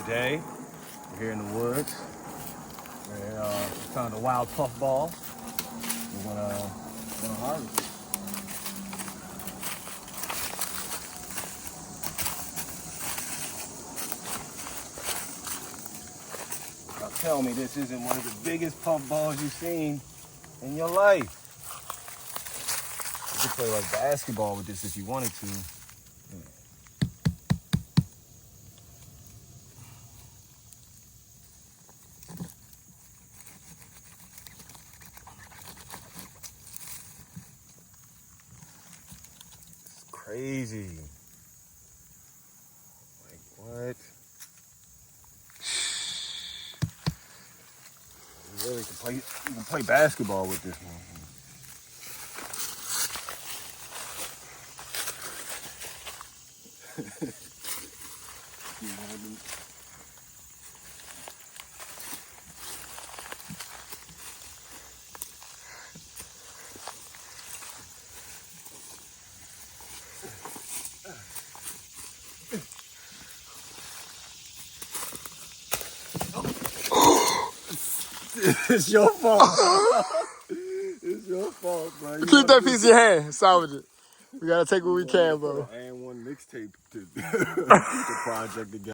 Today, we're here in the woods. We found a wild puffball. We're gonna harvest it. Now tell me this isn't one of the biggest puffballs you've seen in your life. You could play like basketball with this if you wanted to. It's crazy. Like what? You really can play basketball with this one. It's your fault. It's your fault, bro. Keep that piece in your hand. Salvage it. We gotta take what we can, bro. And one mixtape to keep the project together.